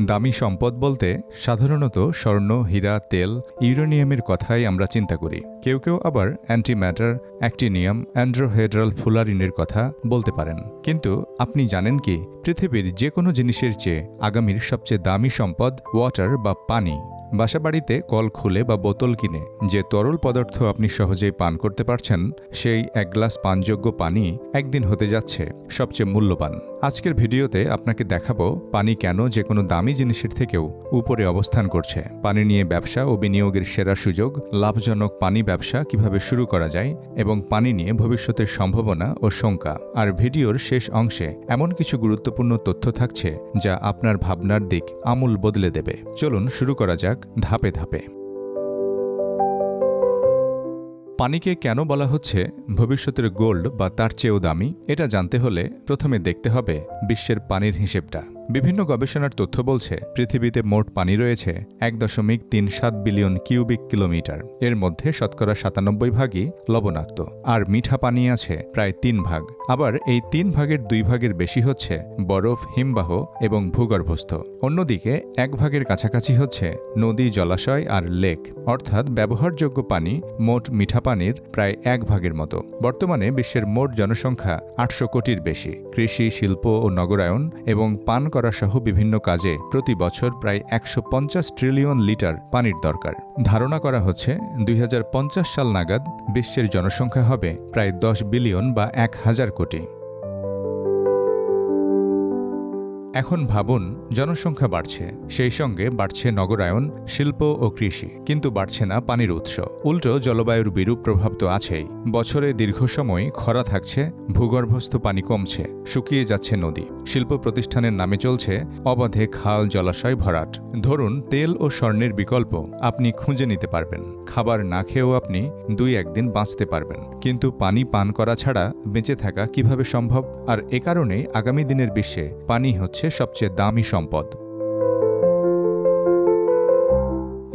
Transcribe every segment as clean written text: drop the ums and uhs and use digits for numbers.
দামি সম্পদ বলতে সাধারণত স্বর্ণ, হীরা, তেল, ইউরেনিয়ামের কথাই আমরা চিন্তা করি। কেউ কেউ আবার অ্যান্টিম্যাটার, অ্যাক্টিনিয়াম, অ্যান্ড্রোহেড্রাল ফুলারিনের কথা বলতে পারেন। কিন্তু আপনি জানেন কি, পৃথিবীর যে কোনো জিনিসের চেয়ে আগামীর সবচেয়ে দামি সম্পদ ওয়াটার বা পানি। বাসাবাড়িতে কল খুলে বা বোতল কিনে যে তরল পদার্থ আপনি সহজেই পান করতে পারছেন, সেই এক গ্লাস পানযোগ্য পানি একদিন হতে যাচ্ছে সবচেয়ে মূল্যবান। আজকের ভিডিওতে আপনাকে দেখাবো পানি কেন যে কোনো দামি জিনিসের থেকেও উপরে অবস্থান করছে, পানি নিয়ে ব্যবসা ও বিনিয়োগের সেরা সুযোগ, লাভজনক পানি ব্যবসা কিভাবে শুরু করা যায় এবং পানি নিয়ে ভবিষ্যতের সম্ভাবনা ও শঙ্কা। আর ভিডিওর শেষ অংশে এমন কিছু গুরুত্বপূর্ণ তথ্য থাকছে যা আপনার ভাবনার দিক আমূল বদলে দেবে। চলুন শুরু করা যাক ধাপে ধাপে। পানিকে কেন বলা হচ্ছে ভবিষ্যতের গোল্ড বা তার চেয়েও দামি? এটা জানতে হলে প্রথমে দেখতে হবে বিশ্বের পানির হিসেবটা। বিভিন্ন গবেষণার তথ্য বলছে পৃথিবীতে মোট পানি রয়েছে 1.37 বিলিয়ন কিউবিক কিলোমিটার। এর মধ্যে শতকরা 97 ভাগই লবণাক্ত, আর মিঠা পানি আছে প্রায় 3 ভাগ। আবার এই 3 ভাগের 2 ভাগের বেশি হচ্ছে বরফ, হিমবাহ এবং ভূগর্ভস্থ। অন্যদিকে 1 ভাগের কাছাকাছি হচ্ছে নদী, জলাশয় আর লেক, অর্থাৎ ব্যবহারযোগ্য পানি মোট মিঠা পানির প্রায় 1 ভাগের মতো। বর্তমানে বিশ্বের মোট জনসংখ্যা 800 কোটির বেশি। কৃষি, শিল্প ও নগরায়ন এবং পান করা সহ বিভিন্ন কাজে প্রতি বছর প্রায় 150 ট্রিলিয়ন লিটার পানির দরকার। ধারণা করা হচ্ছে 2050 সাল নাগাদ বিশ্বের জনসংখ্যা হবে প্রায় 10 বিলিয়ন বা 1000 কোটি। এখন ভাবুন, জনসংখ্যা বাড়ছে, সেই সঙ্গে বাড়ছে নগরায়ন, শিল্প ও কৃষি, কিন্তু বাড়ছে না পানির উৎস। উল্টো জলবায়ুর বিরূপ প্রভাব তো আছেই। বছরে দীর্ঘ সময় খরা থাকছে, ভূগর্ভস্থ পানি কমছে, শুকিয়ে যাচ্ছে নদী, শিল্প প্রতিষ্ঠানের নামে চলছে অবাধে খাল, জলাশয় ভরাট। ধরুন, তেল ও স্বর্ণের বিকল্প আপনি খুঁজে নিতে পারবেন, খাবার না খেয়েও আপনি 2-1 দিন বাঁচতে পারবেন, কিন্তু পানি পান করা ছাড়া বেঁচে থাকা কিভাবে সম্ভব? আর এ কারণেই আগামী দিনের বিশ্বে পানি হচ্ছে সবচেয়ে দামি সম্পদ।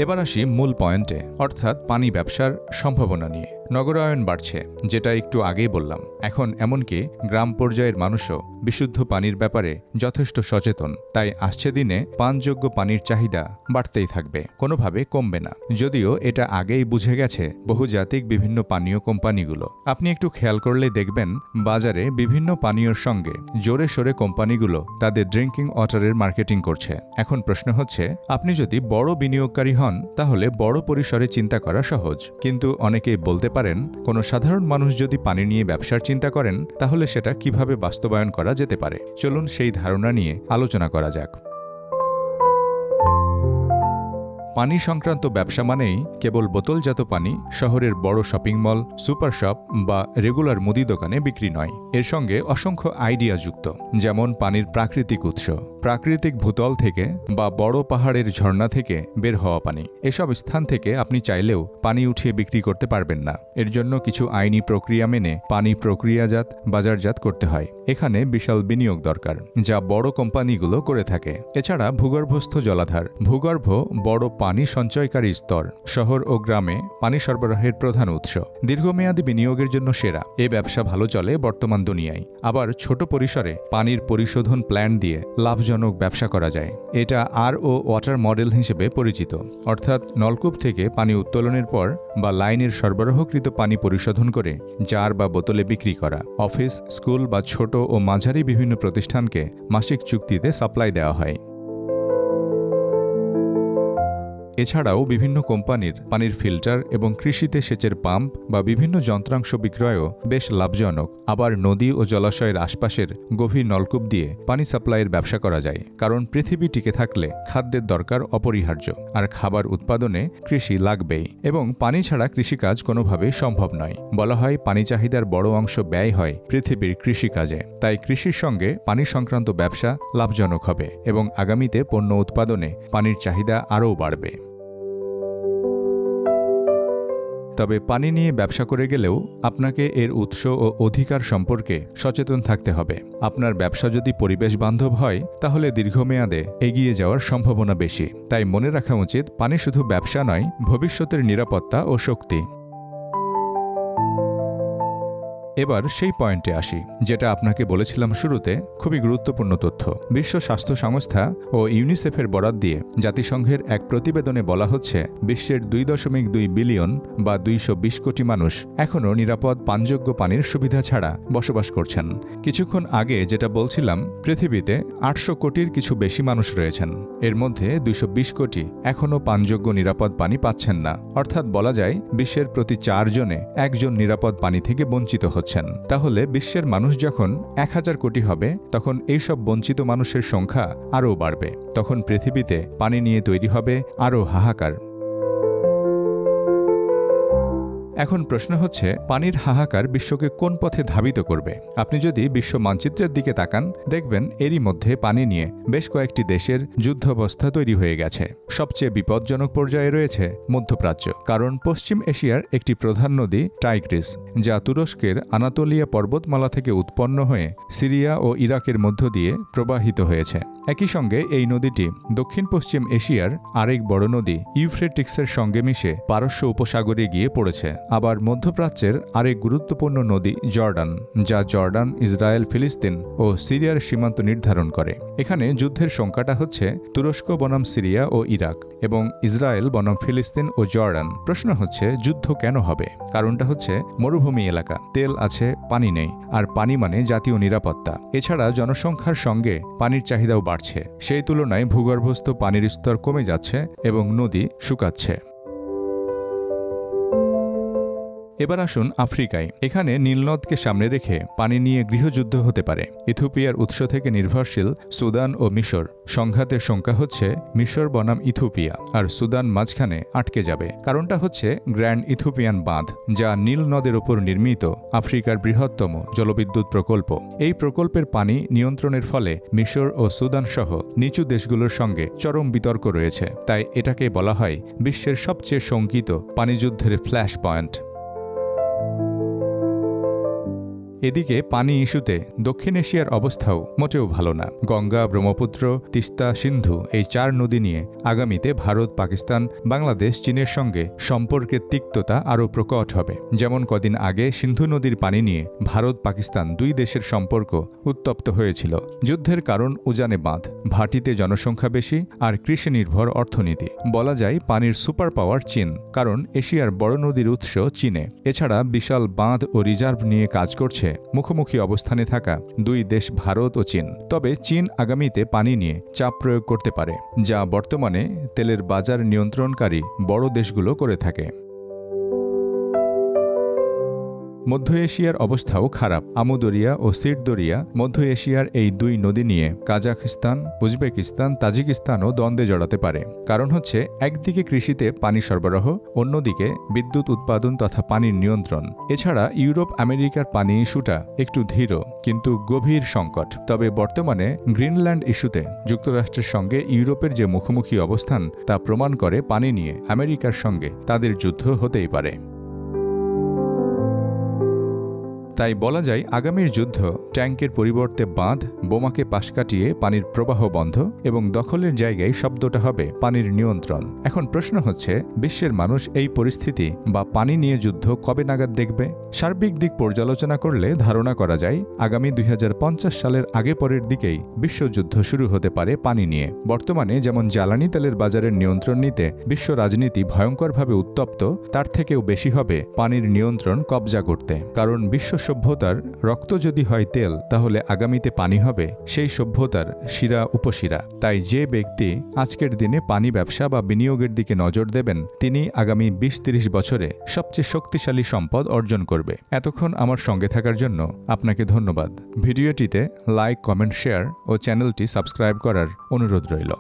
এবার আসি মূল পয়েন্টে, অর্থাৎ পানি ব্যবসার সম্ভাবনা নিয়ে। নগরায়ন বাড়ছে, যেটা একটু আগেই বললাম। এখন এমনকি গ্রাম পর্যায়ের মানুষও বিশুদ্ধ পানির ব্যাপারে যথেষ্ট সচেতন। তাই আসছে দিনে পানযোগ্য পানির চাহিদা বাড়তেই থাকবে, কোনোভাবে কমবে না। যদিও এটা আগেই বুঝে গেছে বহুজাতিক বিভিন্ন পানীয় কোম্পানিগুলো। আপনি একটু খেয়াল করলে দেখবেন বাজারে বিভিন্ন পানীয়র সঙ্গে জোরে সোরে কোম্পানিগুলো তাদের ড্রিঙ্কিং ওয়াটারের মার্কেটিং করছে। এখন প্রশ্ন হচ্ছে, আপনি যদি বড় বিনিয়োগকারী হন তাহলে বড় পরিসরে চিন্তা করা সহজ, কিন্তু অনেকেই বলতে পারেন কোনো সাধারণ মানুষ যদি পানি নিয়ে ব্যবসার চিন্তা করেন তাহলে সেটা কিভাবে বাস্তবায়ন করা যেতে পারে। চলুন সেই ধারণা নিয়ে আলোচনা করা যাক। পানি সংক্রান্ত ব্যবসা মানেই কেবল বোতলজাত পানি শহরের বড় শপিং মল, সুপার শপ বা রেগুলার মুদি দোকানে বিক্রি নয়। এর সঙ্গে অসংখ্য আইডিয়া যুক্ত, যেমন পানির প্রাকৃতিক উৎস, প্রাকৃতিক ভূতল থেকে বা বড় পাহাড়ের ঝর্ণা থেকে বের হওয়া পানি। এসব স্থান থেকে আপনি চাইলেও পানি উঠিয়ে বিক্রি করতে পারবেন না। এর জন্য কিছু আইনি প্রক্রিয়া মেনে পানি প্রক্রিয়াজাত, বাজারজাত করতে হয়। এখানে বিশাল বিনিয়োগ দরকার, যা বড় কোম্পানিগুলো করে থাকে। এছাড়া ভূগর্ভস্থ জলাধার, ভূগর্ভ বড় পানি সঞ্চয়কারী স্তর, শহর ও গ্রামে পানি সরবরাহের প্রধান উৎস। দীর্ঘমেয়াদী বিনিয়োগের জন্য সেরা। এ ব্যবসা ভালো চলে বর্তমান দুনিয়ায়। আবার ছোট পরিসরে পানির পরিশোধন প্ল্যান্ট দিয়ে লাভজনক ব্যবসা করা যায়। এটা RO ওয়াটার মডেল হিসেবে পরিচিত, অর্থাৎ নলকূপ থেকে পানি উত্তোলনের পর বা লাইনের সরবরাহকৃত পানি পরিশোধন করে জার বা বোতলে বিক্রি করা। অফিস, স্কুল বা ছোট ও মাঝারি বিভিন্ন প্রতিষ্ঠানকে মাসিক চুক্তিতে সাপ্লাই দেওয়া হয়। এছাড়াও বিভিন্ন কোম্পানির পানির ফিল্টার এবং কৃষিতে সেচের পাম্প বা বিভিন্ন যন্ত্রাংশ বিক্রয়ও বেশ লাভজনক। আবার নদী ও জলাশয়ের আশপাশের গভীর নলকূপ দিয়ে পানি সাপ্লাইয়ের ব্যবসা করা যায়, কারণ পৃথিবী টিকে থাকলে খাদ্যের দরকার অপরিহার্য, আর খাবার উৎপাদনে কৃষি লাগবেই। এবং পানি ছাড়া কৃষিকাজ কোনোভাবেই সম্ভব নয়। বলা হয় পানি চাহিদার বড় অংশ ব্যয় হয় পৃথিবীর কৃষিকাজে। তাই কৃষির সঙ্গে পানি সংক্রান্ত ব্যবসা লাভজনক হবে এবং আগামীতে পণ্য উৎপাদনে পানির চাহিদা আরও বাড়বে। তবে পানি নিয়ে ব্যবসা করে গেলেও আপনাকে এর উৎস ও অধিকার সম্পর্কে সচেতন থাকতে হবে। আপনার ব্যবসা যদি পরিবেশ বান্ধব হয় তাহলে দীর্ঘমেয়াদে এগিয়ে যাওয়ার সম্ভাবনা বেশি। তাই মনে রাখা উচিত, পানি শুধু ব্যবসা নয়, ভবিষ্যতের নিরাপত্তা ও শক্তি। এবার সেই পয়েন্টে আসি, যেটা আপনাকে বলেছিলাম শুরুতে, খুবই গুরুত্বপূর্ণ তথ্য। বিশ্ব স্বাস্থ্য সংস্থা ও ইউনিসেফের বরাত দিয়ে জাতিসংঘের এক প্রতিবেদনে বলা হচ্ছে, বিশ্বের 2.2 বিলিয়ন বা 220 কোটি মানুষ এখনও নিরাপদ পানযোগ্য পানির সুবিধা ছাড়া বসবাস করছেন। কিছুক্ষণ আগে যেটা বলছিলাম, পৃথিবীতে 800 কোটির কিছু বেশি মানুষ রয়েছেন। এর মধ্যে 220 কোটি এখনও পানযোগ্য নিরাপদ পানি পাচ্ছেন না। অর্থাৎ বলা যায়, বিশ্বের প্রতি 4 জনে একজন নিরাপদ পানি থেকে বঞ্চিত হচ্ছেন। তাহলে বিশ্বের মানুষ যখন 1000 কোটি হবে, তখন এইসব বঞ্চিত মানুষের সংখ্যা আরও বাড়বে। তখন পৃথিবীতে পানি নিয়ে তৈরি হবে আরও হাহাকার। এখন প্রশ্ন হচ্ছে, পানির হাহাকার বিশ্বকে কোন পথে ধাবিত করবে? আপনি যদি বিশ্ব মানচিত্রের দিকে তাকান, দেখবেন এরই মধ্যে পানি নিয়ে বেশ কয়েকটি দেশের যুদ্ধাবস্থা তৈরি হয়ে গেছে। সবচেয়ে বিপজ্জনক পর্যায়ে রয়েছে মধ্যপ্রাচ্য। কারণ পশ্চিম এশিয়ার একটি প্রধান নদী টাইগ্রিস, যা তুরস্কের আনাতোলিয়া পর্বতমালা থেকে উৎপন্ন হয়ে সিরিয়া ও ইরাকের মধ্য দিয়ে প্রবাহিত হয়েছে। একই সঙ্গে এই নদীটি দক্ষিণ পশ্চিম এশিয়ার আরেক বড় নদী ইউফ্রেটিক্সের সঙ্গে মিশে পারস্য উপসাগরে গিয়ে পড়েছে। আবার মধ্যপ্রাচ্যের আরেক গুরুত্বপূর্ণ নদী জর্ডান, যা জর্ডান, ইসরায়েল, ফিলিস্তিন ও সিরিয়ার সীমান্ত নির্ধারণ করে। এখানে যুদ্ধের সংখ্যাটা হচ্ছে তুরস্ক বনাম সিরিয়া ও ইরাক এবং ইসরায়েল বনাম ফিলিস্তিন ও জর্ডান। প্রশ্ন হচ্ছে, যুদ্ধ কেন হবে? কারণটা হচ্ছে মরুভূমি এলাকা, তেল আছে, পানি নেই, আর পানি মানে জাতীয় নিরাপত্তা। এছাড়া জনসংখ্যার সঙ্গে পানির চাহিদাও বাড়ছে। সেই তুলনায় ভূগর্ভস্থ পানির স্তর কমে যাচ্ছে এবং নদী শুকাচ্ছে। এবার আসুন আফ্রিকায়। এখানে নীলনদকে সামনে রেখে পানি নিয়ে গৃহযুদ্ধ হতে পারে। ইথিওপিয়ার উৎস থেকে নির্ভরশীল সুদান ও মিশর। সংঘাতের সংখ্যা হচ্ছে মিশর বনাম ইথিওপিয়া, আর সুদান মাঝখানে আটকে যাবে। কারণটা হচ্ছে গ্র্যান্ড ইথিওপিয়ান বাঁধ, যা নীল নদের ওপর নির্মিত আফ্রিকার বৃহত্তম জলবিদ্যুৎ প্রকল্প। এই প্রকল্পের পানি নিয়ন্ত্রণের ফলে মিশর ও সুদান সহ নিচু দেশগুলোর সঙ্গে চরম বিতর্ক রয়েছে। তাই এটাকে বলা হয় বিশ্বের সবচেয়ে শঙ্কিত পানিযুদ্ধের ফ্ল্যাশ পয়েন্ট। এদিকে পানি ইস্যুতে দক্ষিণ এশিয়ার অবস্থাও মোটেও ভালো না। গঙ্গা, ব্রহ্মপুত্র, তিস্তা, সিন্ধু এই 4 নদী নিয়ে আগামীতে ভারত, পাকিস্তান, বাংলাদেশ, চীনের সঙ্গে সম্পর্কের তিক্ততা আরও প্রকট হবে। যেমন কদিন আগে সিন্ধু নদীর পানি নিয়ে ভারত, পাকিস্তান 2 দেশের সম্পর্ক উত্তপ্ত হয়েছিল। যুদ্ধের কারণ উজানে বাঁধ, ভাটিতে জনসংখ্যা বেশি আর কৃষি নির্ভর অর্থনীতি। বলা যায় পানির সুপার পাওয়ার চীন, কারণ এশিয়ার বড় নদীর উৎস চীনে। এছাড়া বিশাল বাঁধ ও রিজার্ভ নিয়ে কাজ করছে মুখোমুখি অবস্থানে থাকা 2 দেশ ভারত ও চীন। তবে চীন আগামীতে পানি নিয়ে চাপ প্রয়োগ করতে পারে, যা বর্তমানে তেলের বাজার নিয়ন্ত্রণকারী বড় দেশগুলো করে থাকে। মধ্য এশিয়ার অবস্থাও খারাপ। আমু দরিয়া ও সিট দরিয়া, মধ্য এশিয়ার এই 2 নদী নিয়ে কাজাখস্তান, উজবেকিস্তান, তাজিকিস্তানও দ্বন্দ্বে জড়াতে পারে। কারণ হচ্ছে একদিকে কৃষিতে পানি সরবরাহ, অন্যদিকে বিদ্যুৎ উৎপাদন তথা পানির নিয়ন্ত্রণ। এছাড়া ইউরোপ আমেরিকার পানি ইস্যুটা একটু ধীর কিন্তু গভীর সংকট। তবে বর্তমানে গ্রিনল্যান্ড ইস্যুতে যুক্তরাষ্ট্রের সঙ্গে ইউরোপের যে মুখোমুখি অবস্থান, তা প্রমাণ করে পানি নিয়ে আমেরিকার সঙ্গে তাদের যুদ্ধ হতেই পারে। তাই বলা যায় আগামীর যুদ্ধ ট্যাঙ্কের পরিবর্তে বাঁধ, বোমাকে পাশ কাটিয়ে পানির প্রবাহ বন্ধ এবং দখলের জায়গায় শব্দটা হবে পানির নিয়ন্ত্রণ। এখন প্রশ্ন হচ্ছে, বিশ্বের মানুষ এই পরিস্থিতি বা পানি নিয়ে যুদ্ধ কবে নাগাদ দেখবে? সার্বিক দিক পর্যালোচনা করলে ধারণা করা যায় আগামী 2050 সালের আগে পরের দিকেই বিশ্বযুদ্ধ শুরু হতে পারে পানি নিয়ে। বর্তমানে যেমন জ্বালানি তেলের বাজারের নিয়ন্ত্রণ নিতে বিশ্ব রাজনীতি ভয়ঙ্করভাবে উত্তপ্ত, তার থেকেও বেশি হবে পানির নিয়ন্ত্রণ কবজা করতে। কারণ বিশ্ব সভ্যতার রক্ত যদি হয় তেল, তাহলে আগামীতে পানি হবে সেই সভ্যতার শিরা উপশিরা। তাই যে ব্যক্তি আজকের দিনে পানি ব্যবসা বা বিনিয়োগের দিকে নজর দেবেন, তিনি আগামী 20-30 বছরে সবচেয়ে শক্তিশালী সম্পদ অর্জন করবে। এতক্ষণ আমার সঙ্গে থাকার জন্য আপনাকে ধন্যবাদ। ভিডিওটিতে লাইক, কমেন্ট, শেয়ার ও চ্যানেলটি সাবস্ক্রাইব করার অনুরোধ রইল।